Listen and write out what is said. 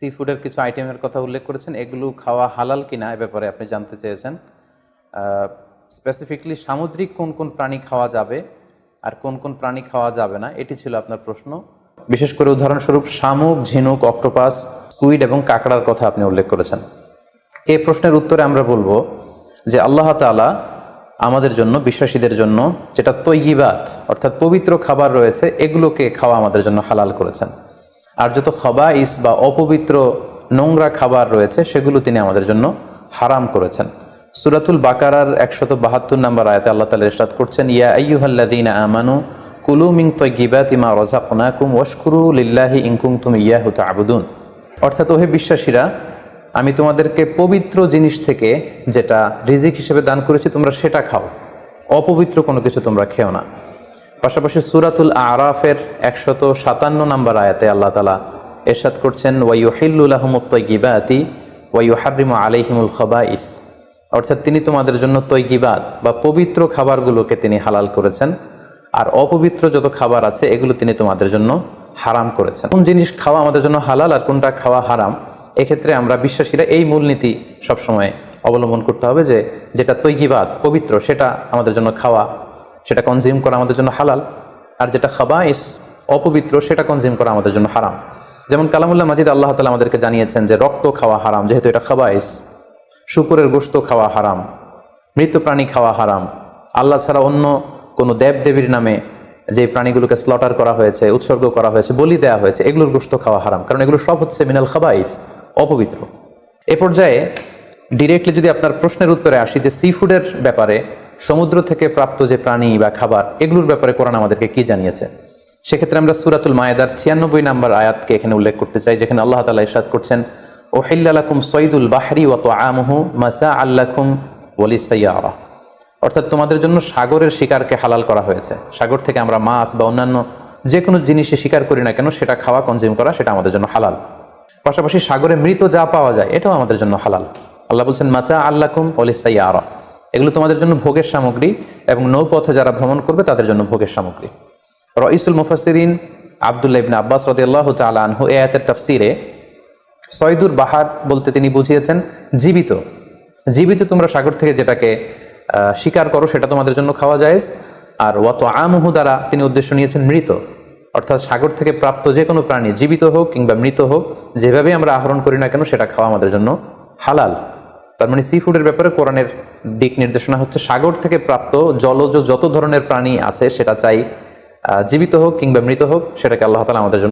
C ফুডের কিছু আইটেমের কথা উল্লেখ করেছেন, এগুলো খাওয়া হালাল কিনা এ ব্যাপারে আপনি জানতে চেয়েছেন। স্পেসিফিকলি সামুদ্রিক কোন কোন প্রাণী খাওয়া যাবে আর কোন কোন প্রাণী খাওয়া যাবে না, এটি ছিল আপনার প্রশ্ন। বিশেষ করে উদাহরণস্বরূপ শামুক, ঝিনুক, অক্টোপাস, স্কুইড এবং কাঁকড়ার কথা আপনি উল্লেখ করেছেন। এই প্রশ্নের উত্তরে আমরা বলবো যে আল্লাহ তাআলা আমাদের জন্য, বিশ্বাসীদের জন্য যেটা তৈয়িবাত অর্থাৎ পবিত্র খাবার রয়েছে, এগুলোকে খাওয়া আমাদের জন্য হালাল করেছেন। আর যত খাবাইস বা অপবিত্র নোংরা খাবার রয়েছে সেগুলো তিনি আমাদের জন্য হারাম করেছেন। সূরাতুল বাকারার 172 নম্বর আয়াতে আল্লাহ তাআলা ইরশাদ করছেন, ইয়া আইয়ুহাল্লাযীনা আমানু কুলু মিন তাইয়্যিবাতি মা রাযাকনাকুম ওয়াশকুরু লিল্লাহি ইন কুনতুম ইয়াহু তা'বুদুন। অর্থাৎ ওহে বিশ্বাসীরা, আমি তোমাদেরকে পবিত্র জিনিস থেকে যেটা রিজিক হিসেবে দান করেছি তোমরা সেটা খাও, অপবিত্র কোনো কিছু তোমরা খেও না। পাশাপাশি সূরাতুল আরাফের 157 নম্বর আয়াতে আল্লাহ তাআলা ইরশাদ করছেন, ওয়া ইউহিল্লু লাহুমুত তাইয়্যিবাতি ওয়া ইউহাররিমু আলাইহিমুল খাবাইস। অর্থাৎ তিনি তোমাদের জন্য তৈয়িবাত বা পবিত্র খাবারগুলোকে তিনি হালাল করেছেন, আর অপবিত্র যত খাবার আছে এগুলো তিনি তোমাদের জন্য হারাম করেছেন। কোন জিনিস খাওয়া আমাদের জন্য হালাল আর কোনটা খাওয়া হারাম, এক্ষেত্রে আমরা বিশ্বাসীরা এই মূলনীতি সবসময় অবলম্বন করতে হবে যে যেটা তৈয়িবাত পবিত্র সেটা আমাদের জন্য খাওয়া, সেটা কনজিউম করা আমাদের জন্য হালাল, আর যেটা খাবাইস অপবিত্র সেটা কনজিউম করা আমাদের জন্য হারাম। যেমন কালামুল্লাহ মাজিদ আল্লাহ তাআলা আমাদেরকে জানিয়েছেন যে রক্ত খাওয়া হারাম, যেহেতু এটা খাবাইস। শুকরের গোশত খাওয়া হারাম, মৃত প্রাণী খাওয়া হারাম। আল্লাহ ছাড়া অন্য কোনো দেবদেবীর নামে যে প্রাণীগুলোকে স্লটার করা হয়েছে, উৎসর্গ করা হয়েছে, বলি দেওয়া হয়েছে, এগুলোর গোশত খাওয়া হারাম, কারণ এগুলো সব হচ্ছে মিনাল খাবাইস, অপবিত্র। এ পর্যায়ে ডিরেক্টলি যদি আপনার প্রশ্নের উত্তরে আসি যে সি ফুডের ব্যাপারে, সমুদ্র থেকে প্রাপ্ত যে প্রাণী বা খাবার, এগুলোর ব্যাপারে কোরআন আমাদেরকে কি জানিয়েছে, সেক্ষেত্রে আমরা সূরাতুল মায়েদার 96 নম্বর আয়াতকে এখানে উল্লেখ করতে চাই, যেখানে আল্লাহ তাআলা ইরশাদ করছেন, উহিল্লা লাকুম সাইদুল বাহরি ওয়া তুআমুহু মাতাআল লাকুম ওয়া লিস-সাইয়ারা। অর্থাৎ তোমাদের জন্য সাগরের শিকারকে হালাল করা হয়েছে। সাগর থেকে আমরা মাছ বা অন্যান্য যে কোনো জিনিসে শিকার করি না কেন, সেটা খাওয়া, কনজিউম করা, সেটা আমাদের জন্য হালাল। পাশাপাশি সাগরে মৃত যা পাওয়া যায় এটাও আমাদের জন্য হালাল। আল্লাহ বলছেন মাতাআল লাকুম ওয়া লিস-সাইয়ারা, এগুলো তোমাদের জন্য ভোগের সামগ্রী এবং নৌপথে যারা ভ্রমণ করবে তাদের জন্য ভোগের সামগ্রী। রাইসুল মুফাসসিরিন আব্দুল্লাহ ইবনে আব্বাস রাদিয়াল্লাহু তাআলা আনহু এই আয়াতের তাফসীরে সয়দুর বাহার বলতে তিনি বুঝিয়েছেন জীবিত। জীবিত তোমরা সাগর থেকে যেটাকে শিকার করো সেটা তোমাদের জন্য খাওয়া যায়। আর ওয়া তুআমুহু দ্বারা তিনি উদ্দেশ্য নিয়েছেন মৃত, অর্থাৎ সাগর থেকে প্রাপ্ত যে কোনো প্রাণী, জীবিত হোক কিংবা মৃত হোক, যেভাবে আমরা আহরণ করি না কেন সেটা খাওয়া আমাদের জন্য হালাল। তার মানে সি ফুডের ব্যাপারে কোরআনের দিক নির্দেশনা হচ্ছে সাগর থেকে প্রাপ্ত জলজ যত ধরনের প্রাণী আছে সেটা চাই জীবিত হোক কিংবা মৃত হোক, সেটাকে আল্লাহ তাআলা আমাদের জন্য